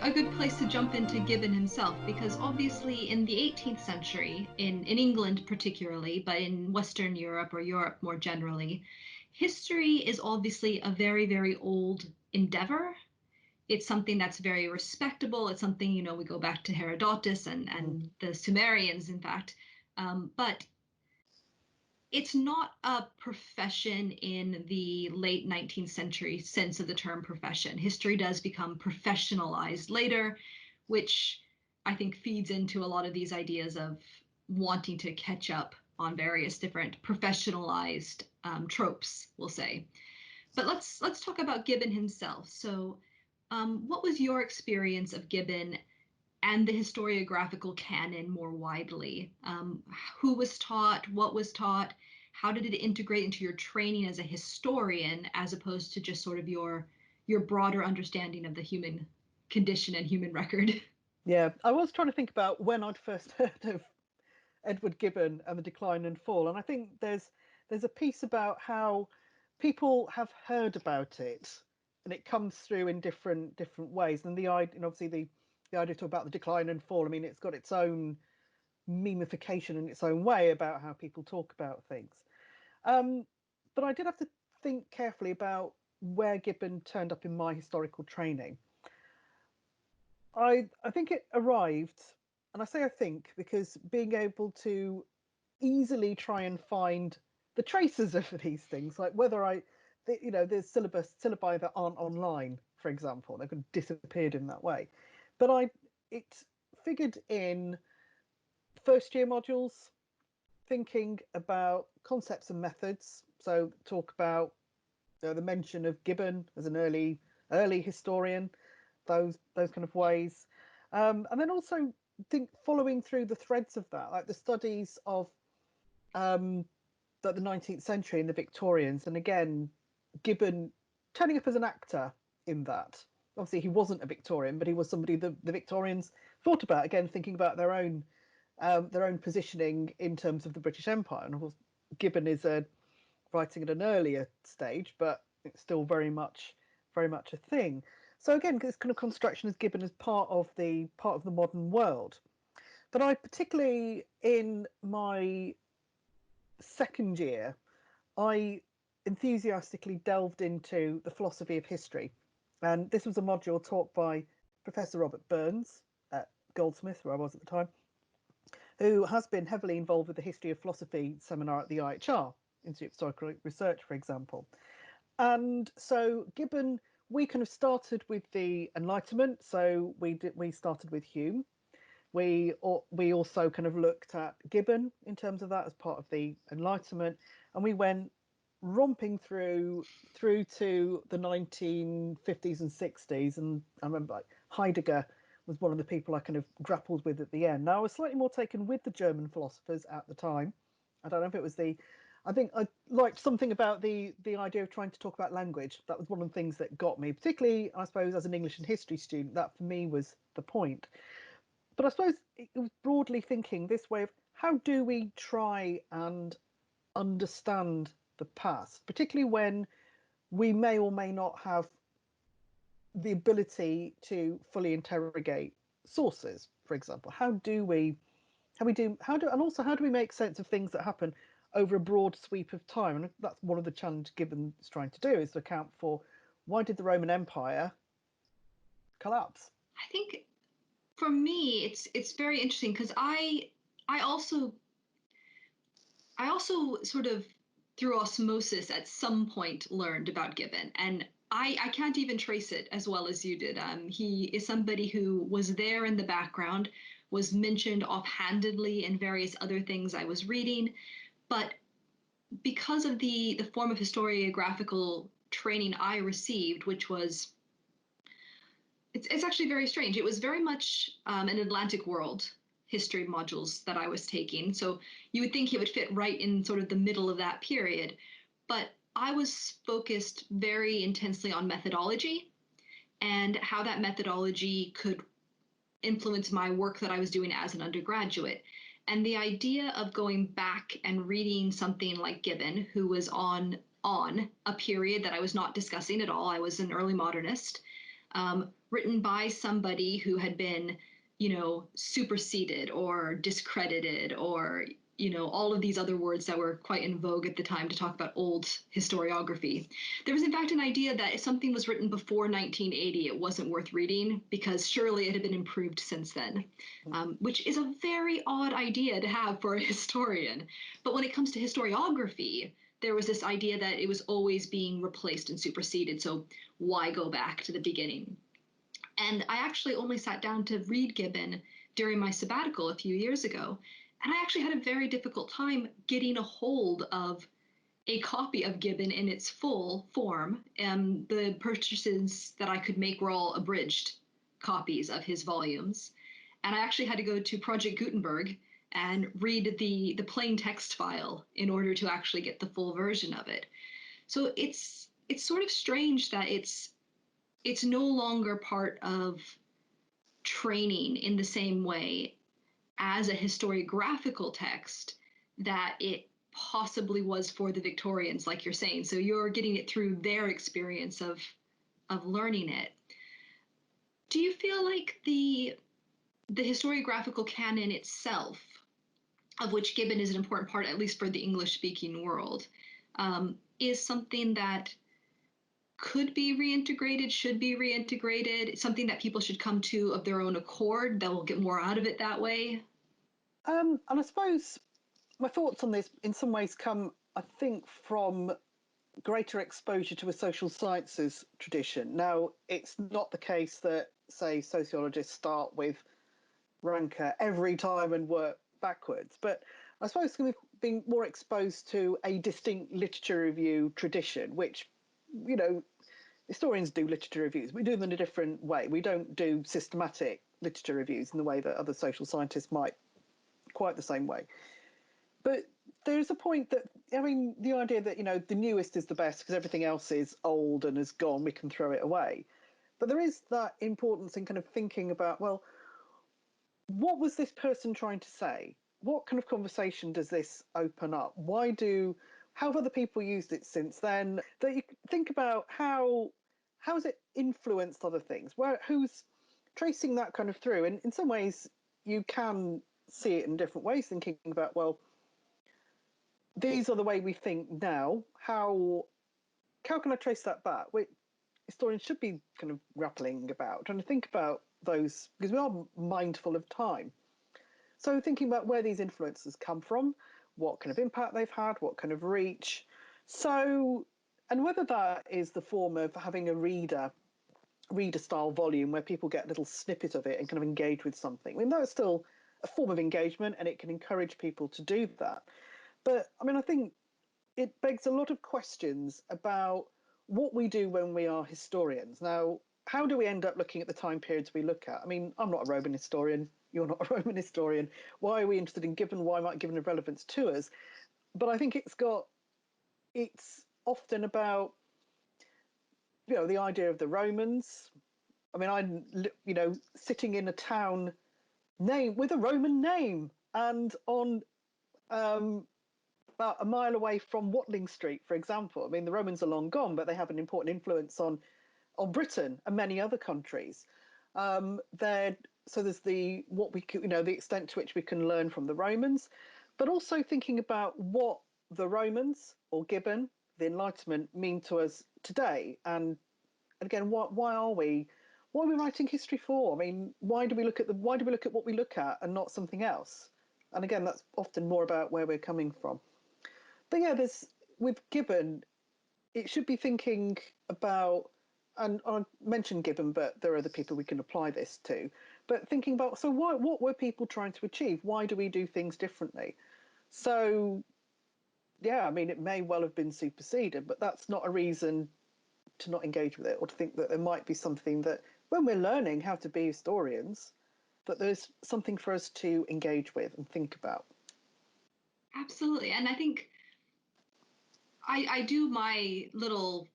a good place to jump into Gibbon himself, because obviously in the 18th century, in England particularly, but in Western Europe or Europe more generally, history is obviously a very, very old endeavor. It's something that's very respectable. It's something, we go back to Herodotus and the Sumerians, in fact. But it's not a profession in the late 19th century sense of the term profession. History does become professionalized later, which I think feeds into a lot of these ideas of wanting to catch up on various different professionalized tropes, we'll say. But let's talk about Gibbon himself. So, what was your experience of Gibbon and the historiographical canon more widely? Who was taught? What was taught? How did it integrate into your training as a historian, as opposed to just sort of your broader understanding of the human condition and human record? Yeah, I was trying to think about when I'd first heard of Edward Gibbon and the Decline and Fall, and I think there's a piece about how people have heard about it, and it comes through in different ways. And obviously the idea to talk about the decline and fall. I mean, it's got its own memification in its own way about how people talk about things. But I did have to think carefully about where Gibbon turned up in my historical training. I think it arrived, and I say I think because being able to easily try and find the traces of these things, like whether there's syllabi that aren't online, for example, they could have disappeared in that way. But it figured in first year modules, thinking about concepts and methods. So talk about the mention of Gibbon as an early historian, those kind of ways, and then also think following through the threads of that, like the studies of the 19th century and the Victorians, and again Gibbon turning up as an actor in that. Obviously he wasn't a Victorian, but he was somebody the Victorians thought about, again thinking about their own positioning in terms of the British Empire. And of course Gibbon is writing at an earlier stage, but it's still very much a thing. So again, this kind of construction as Gibbon as part of the modern world. But I particularly, in my second year, I enthusiastically delved into the philosophy of history. And this was a module taught by Professor Robert Burns at Goldsmiths, where I was at the time, who has been heavily involved with the history of philosophy seminar at the IHR, Institute of Historical Research, for example. And so Gibbon, we kind of started with the Enlightenment. So we started with Hume. We also kind of looked at Gibbon in terms of that as part of the Enlightenment, and we went romping through to the 1950s and 60s. And I remember like Heidegger was one of the people I kind of grappled with at the end. Now I was slightly more taken with the German philosophers at the time. I don't know if it was I think I liked something about the idea of trying to talk about language. That was one of the things that got me, particularly, I suppose, as an English and history student. That for me was the point. But I suppose it was broadly thinking this way of how do we try and understand the past, particularly when we may or may not have the ability to fully interrogate sources, for example. And also how do we make sense of things that happen over a broad sweep of time? And that's one of the challenges Gibbon's trying to do, is to account for why did the Roman Empire collapse? I think for me, it's very interesting because I also sort of through osmosis at some point learned about Gibbon, and I can't even trace it as well as you did. He is somebody who was there in the background, was mentioned offhandedly in various other things I was reading, but because of the form of historiographical training I received, which was it's actually very strange. It was very much an Atlantic world history modules that I was taking. So you would think it would fit right in sort of the middle of that period. But I was focused very intensely on methodology and how that methodology could influence my work that I was doing as an undergraduate. And the idea of going back and reading something like Gibbon, who was on a period that I was not discussing at all. I was an early modernist. written by somebody who had been, superseded or discredited or, all of these other words that were quite in vogue at the time to talk about old historiography. There was, in fact, an idea that if something was written before 1980, it wasn't worth reading because surely it had been improved since then, which is a very odd idea to have for a historian. But when it comes to historiography, there was this idea that it was always being replaced and superseded. So why go back to the beginning? And I actually only sat down to read Gibbon during my sabbatical a few years ago. And I actually had a very difficult time getting a hold of a copy of Gibbon in its full form. And the purchases that I could make were all abridged copies of his volumes. And I actually had to go to Project Gutenberg and read the plain text file in order to actually get the full version of it. So it's sort of strange that it's no longer part of training in the same way as a historiographical text that it possibly was for the Victorians, like you're saying. So you're getting it through their experience of learning it. Do you feel like the historiographical canon itself, of which Gibbon is an important part, at least for the English speaking world, is something that could be reintegrated, should be reintegrated, something that people should come to of their own accord, that will get more out of it that way? And I suppose my thoughts on this in some ways come, I think, from greater exposure to a social sciences tradition. Now, it's not the case that, say, sociologists start with Ranker every time and work backwards, but I suppose being more exposed to a distinct literature review tradition, which, you know, historians do literature reviews. We do them in a different way. We don't do systematic literature reviews in the way that other social scientists might, quite the same way. But there's a point that, I mean, the idea that, the newest is the best because everything else is old and is gone, we can throw it away. But there is that importance in kind of thinking about, well, what was this person trying to say? What kind of conversation does this open up? How have other people used it since then? That you think about how has it influenced other things? Who's tracing that kind of through? And in some ways, you can see it in different ways, thinking about, well, these are the way we think now. How can I trace that back? Historians should be kind of grappling about, trying to think about those, because we are mindful of time. So thinking about where these influences come from, what kind of impact they've had, what kind of reach. So, and whether that is the form of having a reader style volume where people get a little snippet of it and kind of engage with something. I mean, that's still a form of engagement and it can encourage people to do that. But I mean, I think it begs a lot of questions about what we do when we are historians. Now, how do we end up looking at the time periods we look at? I mean, I'm not a Roman historian. You're not a Roman historian. Why are we interested in Gibbon? Why might Gibbon have relevance to us? But I think it's often about, the idea of the Romans. I mean, sitting in a town name with a Roman name and on about a mile away from Watling Street, for example. I mean, the Romans are long gone, but they have an important influence on Britain and many other countries. So there's the extent to which we can learn from the Romans, but also thinking about what the Romans or Gibbon, the Enlightenment, mean to us today. And again, why are we writing history for? I mean, why do we look at what we look at and not something else? And again, that's often more about where we're coming from. But yeah, with Gibbon, it should be thinking about, and I mentioned Gibbon, but there are other people we can apply this to. But thinking about, so what were people trying to achieve? Why do we do things differently? So, yeah, I mean, it may well have been superseded, but that's not a reason to not engage with it or to think that there might be something that, when we're learning how to be historians, that there's something for us to engage with and think about. Absolutely. And I think I do my little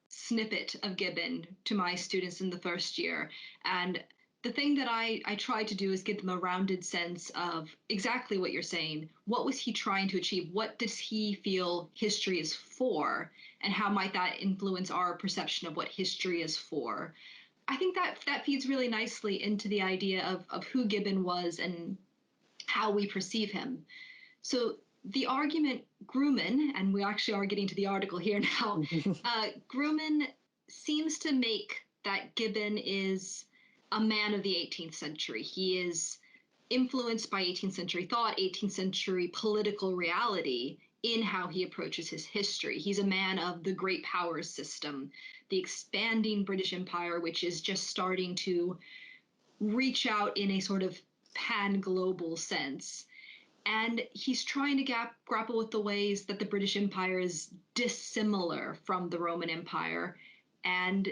snippet of Gibbon to my students in the first year. And the thing that I try to do is give them a rounded sense of exactly what you're saying. What was he trying to achieve? What does he feel history is for? And how might that influence our perception of what history is for? I think that that feeds really nicely into the idea of who Gibbon was and how we perceive him. So the argument Grumman, and we actually are getting to the article here now, Grumman seems to make that Gibbon is a man of the 18th century. He is influenced by 18th century thought, 18th century political reality in how he approaches his history. He's a man of the great powers system, the expanding British Empire, which is just starting to reach out in a sort of pan global sense. And he's trying to grapple with the ways that the British Empire is dissimilar from the Roman Empire and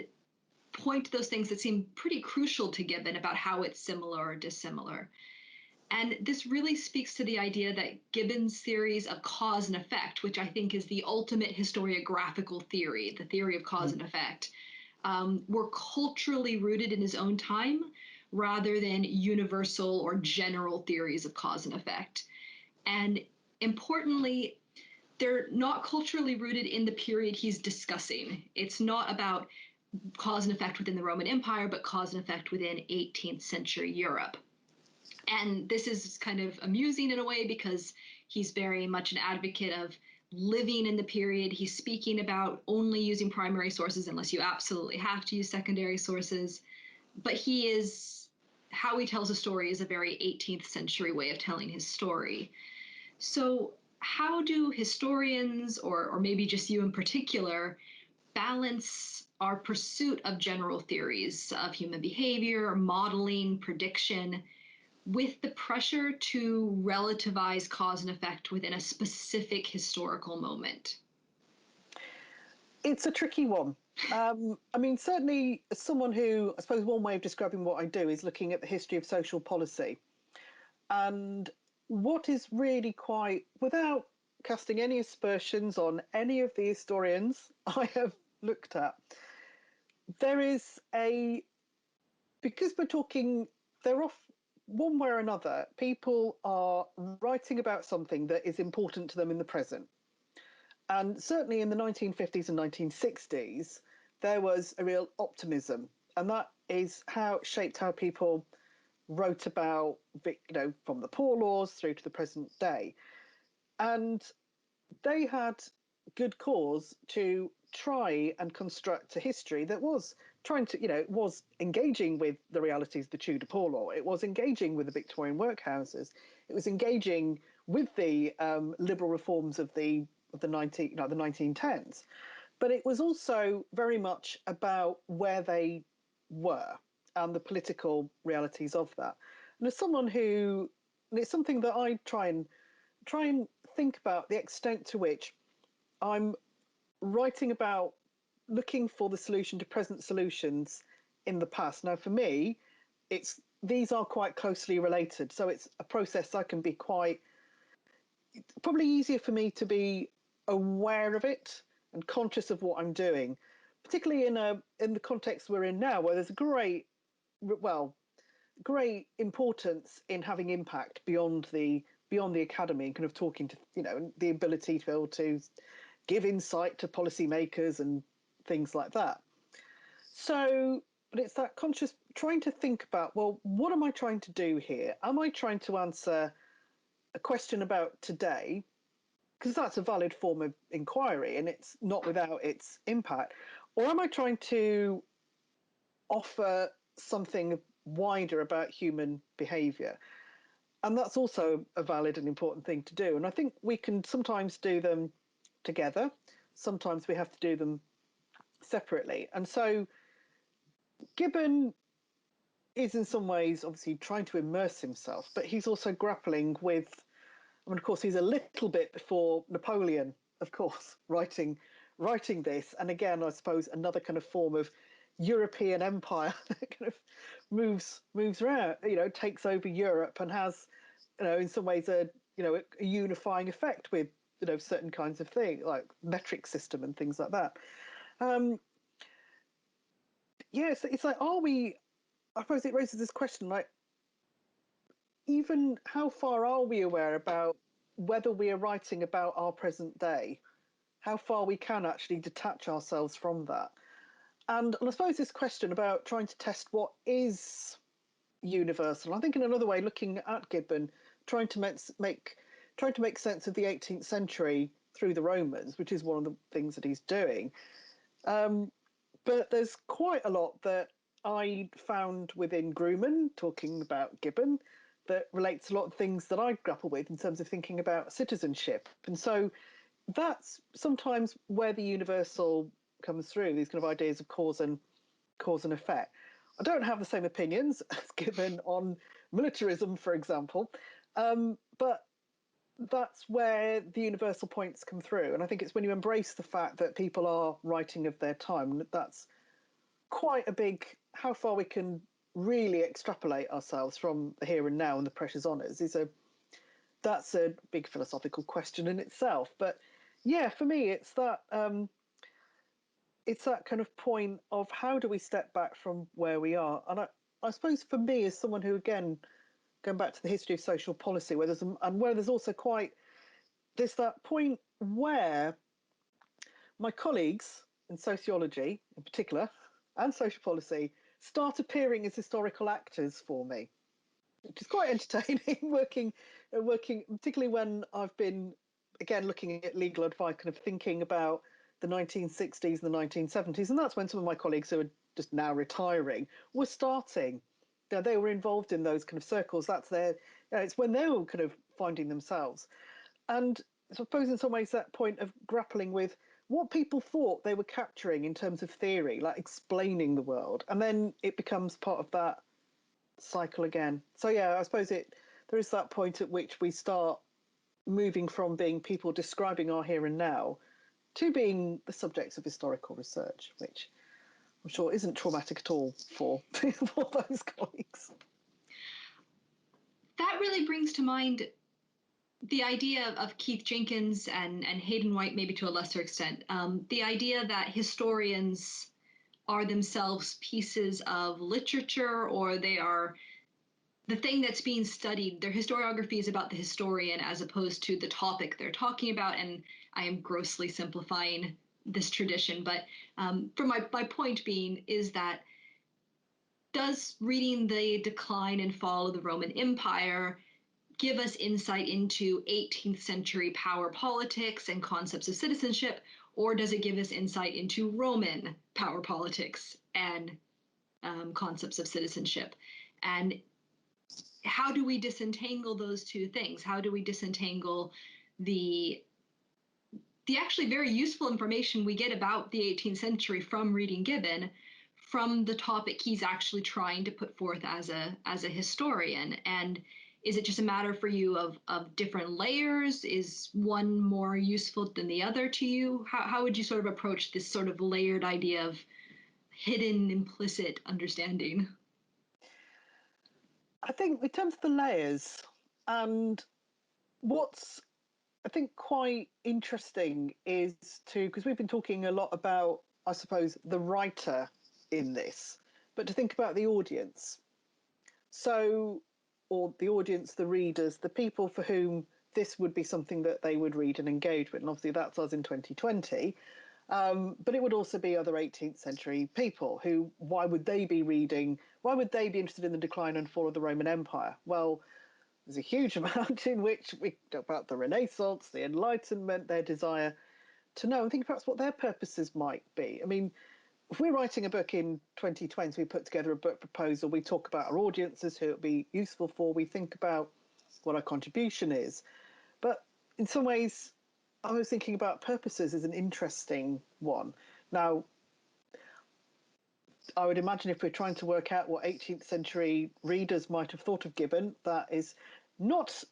point to those things that seem pretty crucial to Gibbon about how it's similar or dissimilar. And this really speaks to the idea that Gibbon's theories of cause and effect, which I think is the ultimate historiographical theory, the theory of cause and effect, were culturally rooted in his own time rather than universal or general theories of cause and effect. And importantly, they're not culturally rooted in the period he's discussing. It's not about cause and effect within the Roman Empire, but cause and effect within 18th century Europe. And this is kind of amusing in a way because he's very much an advocate of living in the period. He's speaking about only using primary sources unless you absolutely have to use secondary sources. But he is, how he tells a story is a very 18th century way of telling his story. So, how do historians, or maybe just you in particular, balance our pursuit of general theories of human behavior, modeling, prediction, with the pressure to relativize cause and effect within a specific historical moment? It's a tricky one. I mean, certainly, as someone who, I suppose, one way of describing what I do is looking at the history of social policy. And what is really quite, without casting any aspersions on any of the historians I have looked at, there is a, because we're talking, they're off one way or another, people are writing about something that is important to them in the present. And certainly in the 1950s and 1960s, there was a real optimism. And that is how it shaped how people wrote about, from the poor laws through to the present day. And they had good cause to try and construct a history that was trying to, it was engaging with the realities of the Tudor poor law. It was engaging with the Victorian workhouses. It was engaging with the liberal reforms of the 1910s. But it was also very much about where they were and the political realities of that. And as someone who, and it's something that I try and think about the extent to which I'm writing about looking for the solution to present solutions in the past. Now, for me, it's these are quite closely related. So it's a process I can be quite, probably easier for me to be aware of it and conscious of what I'm doing, particularly in the context we're in now, where there's great importance in having impact beyond the academy and kind of talking to, the ability to be able to give insight to policymakers and things like that. So, but it's that conscious trying to think about, well, what am I trying to do here? Am I trying to answer a question about today? Because that's a valid form of inquiry and it's not without its impact. Or am I trying to offer something wider about human behavior? And that's also a valid and important thing to do. And I think we can sometimes do them together. Sometimes we have to do them separately. And so Gibbon is in some ways obviously trying to immerse himself, but he's also grappling with, I mean, of course, he's a little bit before Napoleon, of course, writing this. And again, I suppose another kind of form of European empire that kind of moves around, takes over Europe and has, in some ways a unifying effect with, certain kinds of things like metric system and things like that. Yes, it's like, I suppose it raises this question, like, even how far are we aware about whether we are writing about our present day? How far we can actually detach ourselves from that? And I suppose this question about trying to test what is universal, I think in another way, looking at Gibbon, trying to trying to make sense of the 18th century through the Romans, which is one of the things that he's doing. But there's quite a lot that I found within Grumman, talking about Gibbon, that relates a lot of things that I grapple with in terms of thinking about citizenship. And so that's sometimes where the universal comes through, these kind of ideas of cause and effect. I don't have the same opinions as Gibbon on militarism, for example, but that's where the universal points come through. And I think it's when you embrace the fact that people are writing of their time, that's quite a big how far we can really extrapolate ourselves from the here and now and the pressures on us is a that's a big philosophical question in itself. But yeah, for me, it's that kind of point of how do we step back from where we are, and I suppose for me as someone who again going back to the history of social policy, where there's also quite there's that point where my colleagues in sociology, in particular, and social policy, start appearing as historical actors for me, which is quite entertaining. Working, particularly when I've been again looking at legal advice, kind of thinking about the 1960s and the 1970s, and that's when some of my colleagues who are just now retiring were starting. You know, they were involved in those kind of circles. That's their. It's when they were kind of finding themselves. And I suppose in some ways that point of grappling with what people thought they were capturing in terms of theory, like explaining the world, and then it becomes part of that cycle again. So yeah, I suppose there is that point at which we start moving from being people describing our here and now to being the subjects of historical research, which I'm sure isn't traumatic at all for those colleagues. That really brings to mind the idea of Keith Jenkins and Hayden White, maybe to a lesser extent, the idea that historians are themselves pieces of literature, or they are the thing that's being studied. Their historiography is about the historian as opposed to the topic they're talking about. And I am grossly simplifying this tradition, but for my point being is that does reading the decline and fall of the Roman Empire give us insight into 18th century power politics and concepts of citizenship, or does it give us insight into Roman power politics and concepts of citizenship? And how do we disentangle those two things? How do we disentangle the actually very useful information we get about the 18th century from reading Gibbon from the topic he's actually trying to put forth as a historian? And is it just a matter for you of different layers? Is one more useful than the other to you? How would you sort of approach this sort of layered idea of hidden implicit understanding? I think in terms of the layers and what's I think quite interesting is to because we've been talking a lot about I suppose the writer in this, but to think about the audience. So or the audience, the readers, the people for whom this would be something that they would read and engage with. And obviously that's us in 2020. But it would also be other 18th century people who, why would they be reading? Why would they be interested in the decline and fall of the Roman Empire? Well, there's a huge amount in which we talk about the Renaissance, the Enlightenment, their desire to know and think perhaps what their purposes might be. I mean, if we're writing a book in 2020, we put together a book proposal, we talk about our audiences, who it'll be useful for, we think about what our contribution is. But in some ways, I was thinking about purposes as an interesting one. Now, I would imagine if we're trying to work out what 18th century readers might have thought of Gibbon, that is not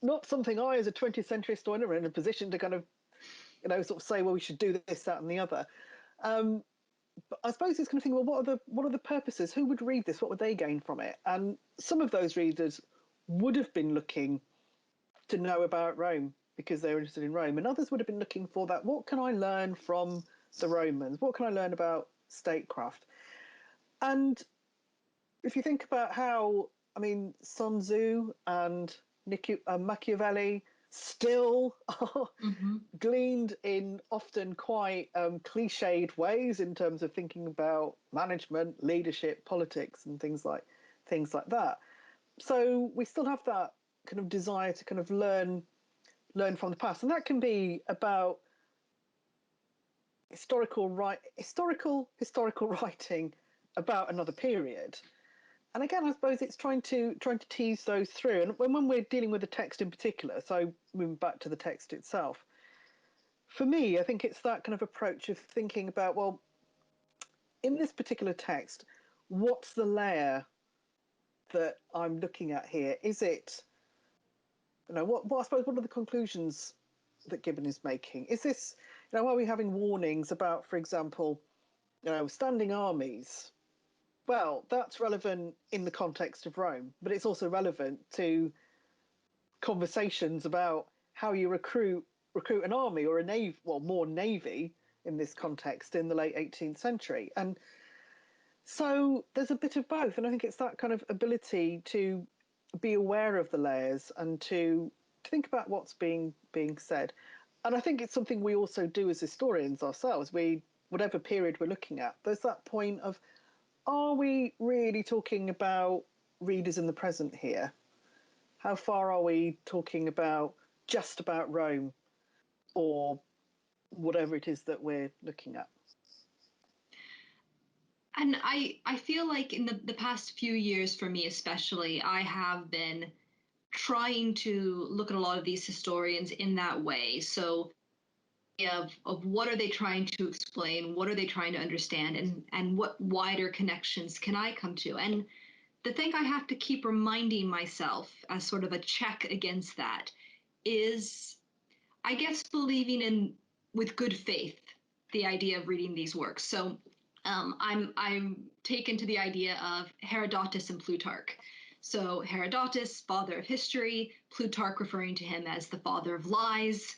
not something I, as a 20th century historian, are in a position to kind of, sort of say, well, we should do this, that, and the other. But I suppose it's kind of thinking, well, what are the purposes? Who would read this? What would they gain from it? And some of those readers would have been looking to know about Rome because they were interested in Rome, and others would have been looking for that. What can I learn from the Romans? What can I learn about statecraft? And if you think about how, I mean, Sun Tzu and Machiavelli still are Hmm. gleaned in often quite cliched ways in terms of thinking about management, leadership, politics, and things like that. So we still have that kind of desire to kind of learn from the past, and that can be about historical writing about another period. And again, I suppose it's trying to tease those through. And when we're dealing with the text in particular, so moving back to the text itself, for me, I think it's that kind of approach of thinking about, well, in this particular text, what's the layer that I'm looking at here? Is it, what I suppose, what are the conclusions that Gibbon is making? Is this, are we having warnings about, for example, standing armies? Well, that's relevant in the context of Rome, but it's also relevant to conversations about how you recruit an army or a navy, well, more navy in this context in the late 18th century. And so there's a bit of both, and I think it's that kind of ability to be aware of the layers and to think about what's being said. And I think it's something we also do as historians ourselves. We, whatever period we're looking at, there's that point of, are we really talking about readers in the present here? How far are we talking about just about Rome or whatever it is that we're looking at? And I feel like in the past few years, for me especially, I have been trying to look at a lot of these historians in that way. So of what are they trying to explain, what are they trying to understand, and what wider connections can I come to? And the thing I have to keep reminding myself as sort of a check against that is, I guess, believing in, with good faith, the idea of reading these works. So I'm taken to the idea of Herodotus and Plutarch. So Herodotus, father of history, Plutarch referring to him as the father of lies,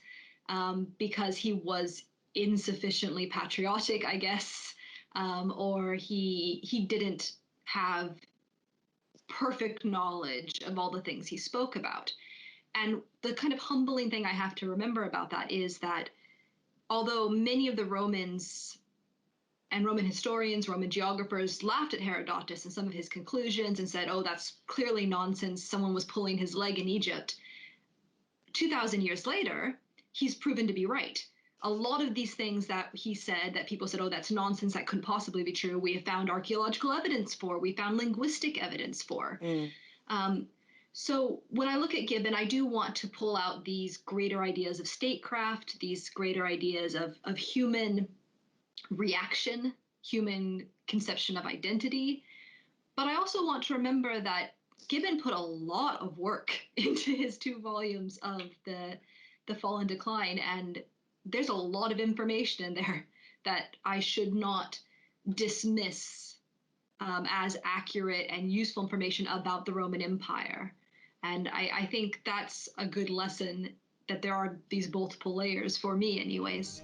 because he was insufficiently patriotic, I guess, or he didn't have perfect knowledge of all the things he spoke about. And the kind of humbling thing I have to remember about that is that although many of the Romans and Roman historians, Roman geographers laughed at Herodotus and some of his conclusions and said, oh, that's clearly nonsense. Someone was pulling his leg in Egypt. 2,000 years later, he's proven to be right. A lot of these things that he said that people said, oh, that's nonsense, that couldn't possibly be true, we have found archaeological evidence for, we found linguistic evidence for. Mm. Um, so when I look at Gibbon, I do want to pull out these greater ideas of statecraft, these greater ideas of human reaction, human conception of identity. But I also want to remember that Gibbon put a lot of work into his 2 volumes of the Fall and Decline, and there's a lot of information in there that I should not dismiss as accurate and useful information about the Roman Empire. And I think that's a good lesson, that there are these multiple layers for me, anyways.